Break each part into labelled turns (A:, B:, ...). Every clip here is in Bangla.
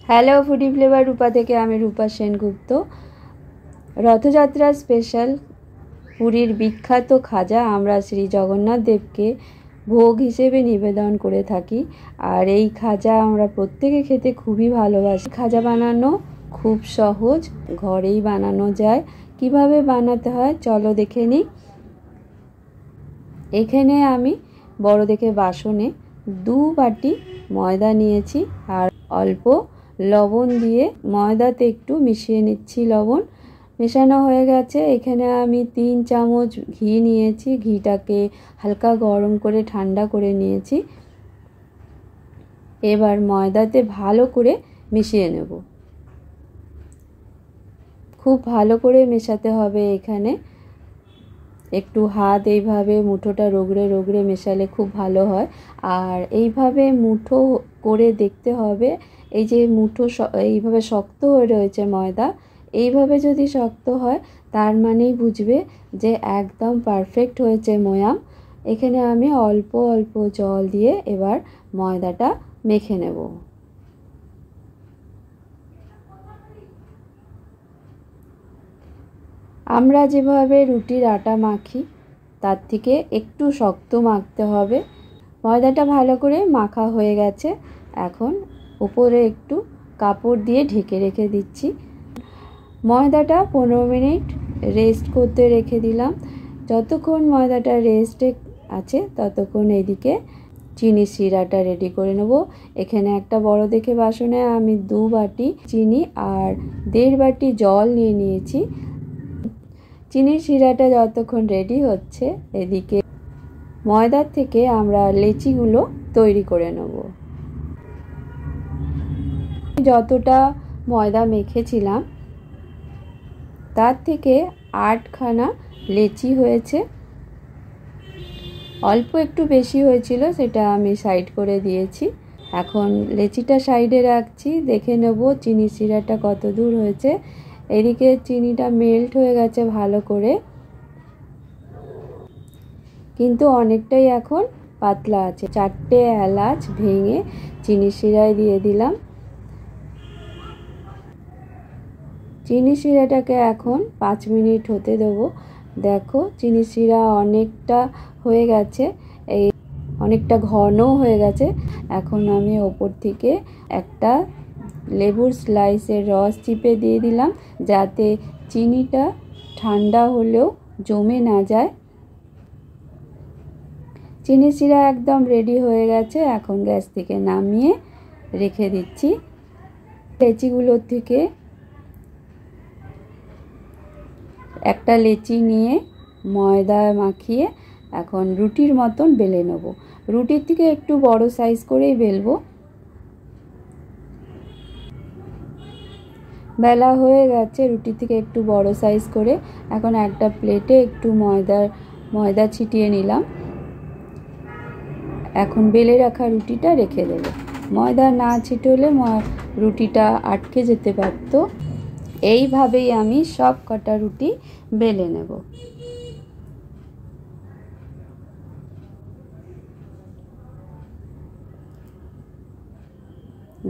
A: হ্যালো ফুডি ফ্লেভার রূপা থেকে আমি রূপা সেনগুপ্ত। রথযাত্রা স্পেশাল পুরীর বিখ্যাত খাজা আমরা শ্রী জগন্নাথ দেবকে ভোগ হিসেবে নিবেদন করে থাকি। আর এই খাজা আমরা প্রত্যেকে খেতে খুবই ভালোবাসি। খাজা বানানো খুব সহজ, ঘরেই বানানো যায়। কিভাবে বানাতে হয় চলো দেখে নিই। এখানে আমি বড় দেখে বাসনে 2 বাটি ময়দা নিয়েছি আর অল্প লবণ দিয়ে ময়দাতে একটু মিশিয়ে নিচ্ছি। লবণ মেশানো হয়ে গেছে। এখানে আমি 3 চামচ ঘি নিয়েছি। ঘিটাকে হালকা গরম করে ঠান্ডা করে নিয়েছি। এবার ময়দাতে ভালো করে মিশিয়ে নেব। খুব ভালো করে মেশাতে হবে। এখানে একটু হাত এইভাবে মুঠোটা রগড়ে রগড়ে মেশালে খুব ভালো হয়। আর এইভাবে মুঠো করে দেখতে হবে। এই যে মুঠো এইভাবে শক্ত হয়ে রয়েছে ময়দা, এইভাবে যদি শক্ত হয় তার মানেই বুঝবে যে একদম পারফেক্ট হয়েছে ময়াম। এখানে আমি অল্প অল্প জল দিয়ে এবার ময়দাটা মেখে নেব। আমরা যেভাবে রুটির আটা মাখি তার থেকে একটু শক্ত মাখতে হবে। ময়দাটা ভালো করে মাখা হয়ে গেছে। এখন উপরে একটু কাপড় দিয়ে ঢেকে রেখে দিচ্ছি। ময়দাটা 15 মিনিট রেস্ট করতে রেখে দিলাম। যতক্ষণ ময়দাটা রেস্টে আছে ততক্ষণ এদিকে চিনি শিরাটা রেডি করে নেব। এখানে একটা বড় দেখে বাসনে আমি 2 বাটি চিনি আর 1.5 বাটি জল নিয়ে নিয়েছি। চিনির শিরাটা যতক্ষণ রেডি হচ্ছে এদিকে ময়দার থেকে আমরা লেচিগুলো তৈরি করে নেব। যতটা ময়দা মেখেছিলাম তার থেকে 8খানা লেচি হয়েছে। অল্প একটু বেশি হয়েছিল, সেটা আমি সাইড করে দিয়েছি। এখন লেচিটা সাইডে রাখছি। দেখে নেব চিনি শিরাটা কত দূর হয়েছে। এদিকে চিনিটা মেল্ট হয়ে গেছে ভালো করে, কিন্তু অনেকটাই এখন পাতলা আছে। 4টে এলাচ ভেঙে চিনি শিরায় দিয়ে দিলাম। চিনি শিরাটাকে এখন 5 মিনিট হতে দেবো। দেখো চিনি শিরা অনেকটা হয়ে গেছে, এই অনেকটা ঘনও হয়ে গেছে। এখন আমি ওপর থেকে একটা লেবুর স্লাইসের রস চিপে দিয়ে দিলাম, যাতে চিনিটা ঠান্ডা হলেও জমে না যায়। চিনি শিরা একদম রেডি হয়ে গেছে। এখন গ্যাস থেকে নামিয়ে রেখে দিচ্ছি। লেচিগুলোর থেকে একটা লেচি নিয়ে ময়দা মাখিয়ে এখন রুটির মতন বেলে নেব। রুটির থেকে একটু বড় সাইজ করেই বেলবো। বেলা হয়ে গেছে রুটির থেকে একটু বড় সাইজ করে। এখন একটা প্লেটে একটু ময়দা ছিটিয়ে নিলাম। এখন বেলে রাখা রুটিটা রেখে দেব। ময়দা না ছিটলে রুটিটা আটকে যেতে পারত। এইভাবেই আমি সব কটা রুটি বেলে নেব।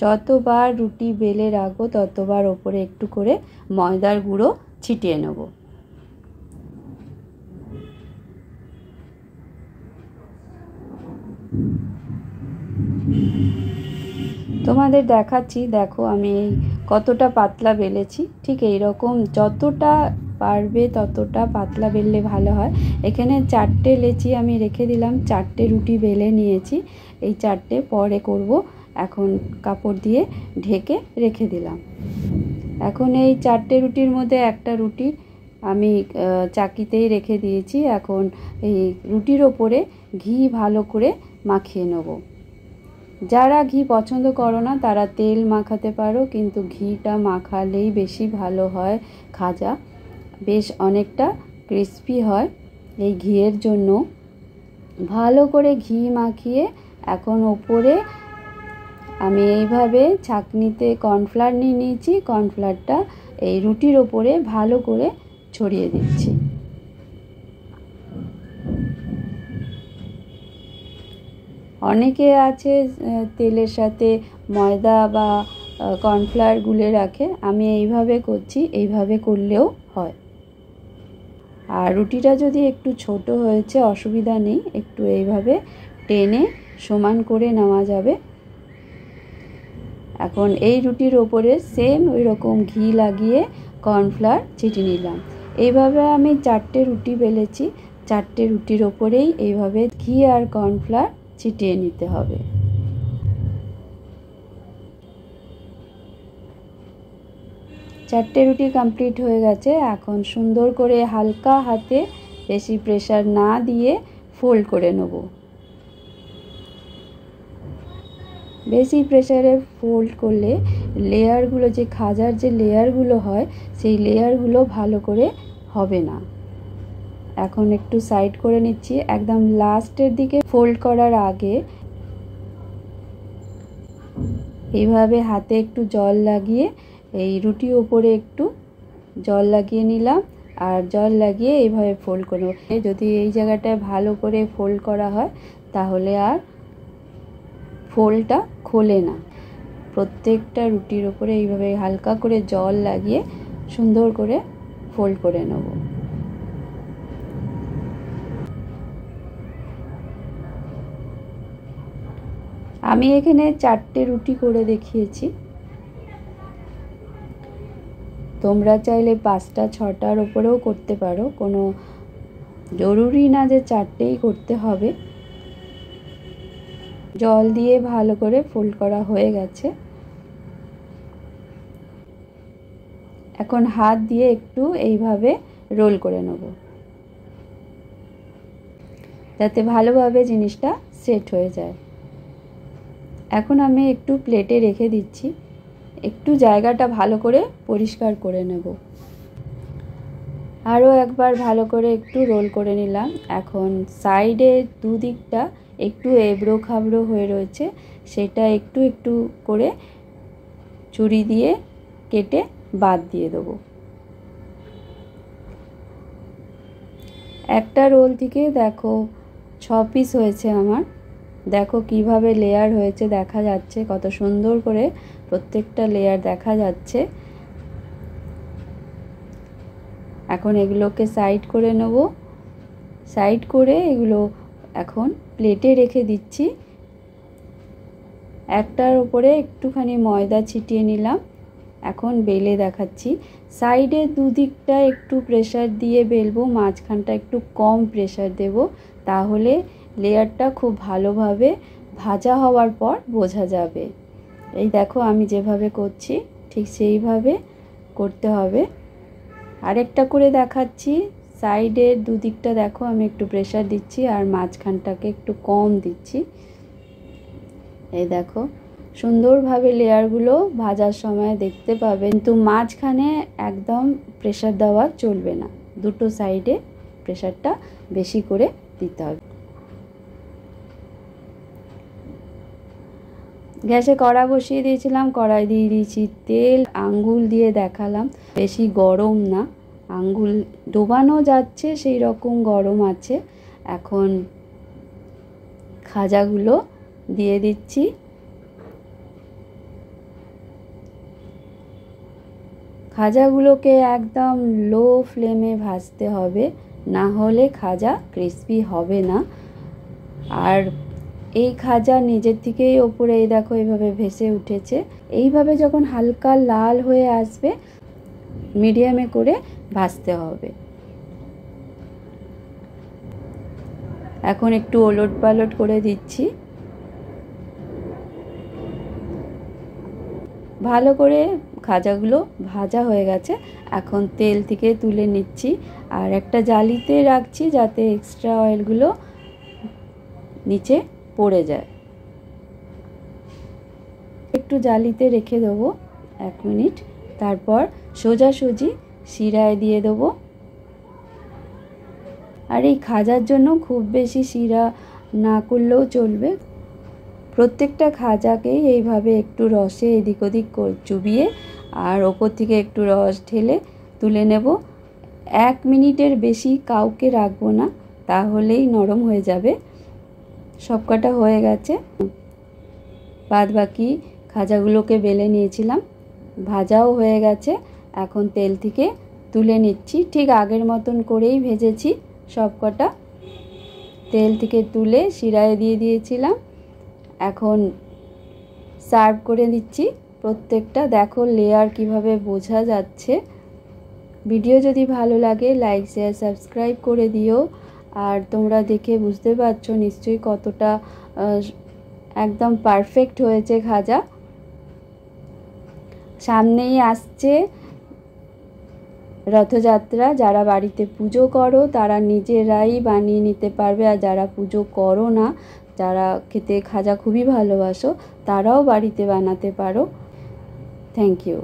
A: যতবার রুটি বেলে রাখবো ততবার ওপরে একটু করে ময়দার গুঁড়ো ছিটিয়ে নেব। তোমাদের দেখাচ্ছি, দেখো আমি কতটা পাতলা বেলেছি। ঠিক এই রকম যতটা পারবে ততটা পাতলা বেললে ভালো হয়। এখানে 4টে লেচি আমি রেখে দিলাম, 4টে রুটি বেলে নিয়েছি। এই 4টে পরে করব। এখন কাপড় দিয়ে ঢেকে রেখে দিলাম। এখন এই 4টে রুটির মধ্যে একটা রুটি আমি চাকিতেই রেখে দিয়েছি। এখন এই রুটির ওপরে ঘি ভালো করে মাখিয়ে নেব। যারা ঘি পছন্দ করো না তারা তেল মাখাতে পারো, কিন্তু ঘিটা মাখালেই বেশি ভালো হয়। খাজা বেশ অনেকটা ক্রিস্পি হয়। এই ঘিয়ের জন্য ভালো করে ঘি মাখিয়ে এখন ওপরে আমি এইভাবে ছাঁকনিতে কর্নফ্লাওয়ার নিয়ে নিয়েছি। কর্নফ্লাওয়ারটা এই রুটির ওপরে ভালো করে ছড়িয়ে দিচ্ছি। অনেকে আছে তেলের সাথে ময়দা বা কর্নফ্লাওয়ার গুলে রাখে। আমি এইভাবে করছি, এইভাবে করলেও হয়। আর রুটিটা যদি একটু ছোট হয়েছে অসুবিধা নেই, একটু এইভাবে টেনে সমান করে নেওয়া যাবে। এখন এই রুটির ওপরে সেম ওই রকম ঘি লাগিয়ে কর্নফ্লাওয়ার ছিটিয়ে নিলাম। এইভাবে আমি 4টে রুটি বেলেছি। 4টে রুটির ওপরেই এইভাবে ঘি আর কর্নফ্লাওয়ার ছিটিয়ে নিতে হবে। চারটে রুটি কমপ্লিট হয়ে গেছে। এখন সুন্দর করে হালকা হাতে, বেশি প্রেসার না দিয়ে ফোল্ড করে নেব। বেশি প্রেসারে ফোল্ড করলে লেয়ারগুলো, যে খাজার যে লেয়ারগুলো হয়, সেই লেয়ারগুলো ভালো করে হবে না। এখন একটু সাইড করে নিচ্ছি। একদম লাস্টের দিকে ফোল্ড করার আগে এইভাবে হাতে একটু জল লাগিয়ে এই রুটির উপরে একটু জল লাগিয়ে নিলাম, আর জল লাগিয়ে এইভাবে ফোল্ড করে নেব। যদি এই জায়গাটায় ভালো করে ফোল্ড করা হয় তাহলে আর ফোল্ডটা খোলে না। প্রত্যেকটা রুটির উপরে এইভাবে হালকা করে জল লাগিয়ে সুন্দর করে ফোল্ড করে নেব। আমি এখানে 4টে রুটি করে দেখিয়েছি। তোমরা চাইলে 5টা 6টার উপরেও করতে পারো, কোনো জরুরি না যে 4টেই করতে হবে। জল দিয়ে ভালো করে ফোল্ড করা হয়ে গেছে। এখন হাত দিয়ে একটু এইভাবে রোল করে নেব, যাতে ভালোভাবে জিনিসটা সেট হয়ে যায়। এখন আমি একটু প্লেটে রেখে দিচ্ছি, একটু জায়গাটা ভালো করে পরিষ্কার করে নেব। আরও একবার ভালো করে একটু রোল করে নিলাম। এখন সাইডে দুদিকটা একটু এবড়ো খাবড়ো হয়ে রয়েছে, সেটা একটু একটু করে ছুরি দিয়ে কেটে বাদ দিয়ে দেবো। একটা রোল থেকে দেখো 6 পিস হয়েছে আমার। দেখো কিভাবে লেয়ার হয়েছে, দেখা যাচ্ছে কত সুন্দর করে প্রত্যেকটা লেয়ার দেখা যাচ্ছে। এখন এগুলোকে সাইড করে নেব। সাইড করে এগুলো এখন প্লেটে রেখে দিচ্ছি। একটার উপরে একটুখানি ময়দা ছিটিয়ে নিলাম। এখন বেলে দেখাচ্ছি। সাইডে দুদিকটা একটু প্রেসার দিয়ে বেলবো, মাঝখানটা একটু কম প্রেসার দেব, তাহলে লেয়ারটা খুব ভালোভাবে ভাজা হওয়ার পর বোঝা যাবে। এই দেখো আমি যেভাবে করছি ঠিক সেইভাবে করতে হবে। আরেকটা করে দেখাচ্ছি। সাইডের দুদিকটা দেখো আমি একটু প্রেসার দিচ্ছি আর মাঝখানটাকে একটু কম দিচ্ছি। এই দেখো সুন্দরভাবে লেয়ারগুলো ভাজার সময় দেখতে পাবেন, কিন্তু মাঝখানে একদম প্রেসার দেওয়া চলবে না, দুটো সাইডে প্রেসারটা বেশি করে দিতে হবে। গ্যাসে কড়া বসিয়ে দিয়েছিলাম, কড়াই দিয়ে দিয়েছি তেল, আঙ্গুল দিয়ে দেখালাম, বেশি গরম না, আঙ্গুল ডোবানো যাচ্ছে সেই রকম গরম আছে। এখন খাজাগুলো দিয়ে দিচ্ছি। খাজাগুলোকে একদম লো ফ্লেমে ভাজতে হবে, না হলে খাজা ক্রিস্পি হবে না। আর এই খাজা নিজের থেকেই ওপরে এই দেখো এইভাবে ভেসে উঠেছে। এইভাবে যখন হালকা লাল হয়ে আসবে মিডিয়ামে করে ভাজতে হবে। এখন একটু ওলট পালট করে দিচ্ছি। ভালো করে খাজাগুলো ভাজা হয়ে গেছে। এখন তেল থেকে তুলে নিচ্ছি আর একটা জালিতে রাখছি, যাতে এক্সট্রা অয়েলগুলো নিচে পড়ে যায়। একটু জালিতে রেখে দেবো 1 মিনিট, তারপর সোজাসুজি শিরায় দিয়ে দেবো। আর এই খাজার জন্য খুব বেশি শিরা না করলেও চলবে। প্রত্যেকটা খাজাকেই এইভাবে একটু রসে এদিক ওদিক চুবিয়ে আর ওপর থেকে একটু রস ঢেলে তুলে নেব। 1 মিনিটের বেশি কাউকে রাখবো না, তাহলেই নরম হয়ে যাবে। সবকটা হয়ে গেছে, বাদ বাকি খাজাগুলোকে বেলে নিয়েছিলাম, ভাজাও হয়ে গেছে। এখন তেল থেকে তুলে নিচ্ছি, ঠিক আগের মতন করেই ভেজেছি সব কটা। তেল থেকে তুলে শিরায় দিয়ে দিয়েছিলাম। এখন সার্ভ করে দিচ্ছি প্রত্যেকটা। দেখো লেয়ার কিভাবে বোঝা যাচ্ছে। ভিডিও যদি ভালো লাগে লাইক শেয়ার সাবস্ক্রাইব করে দিও। আর তোমরা দেখে বুঝতে পারছো নিশ্চয়ই কতটা একদম পারফেক্ট হয়েছে খাজা। সামনেই আসছে রথযাত্রা। যারা বাড়িতে পুজো করো তারা নিজেরাই বানিয়ে নিতে পারবে, আর যারা পুজো করো না, যারা খেতে খাজা খুবই ভালোবাসো, তারাও বাড়িতে বানাতে পারো। Thank you.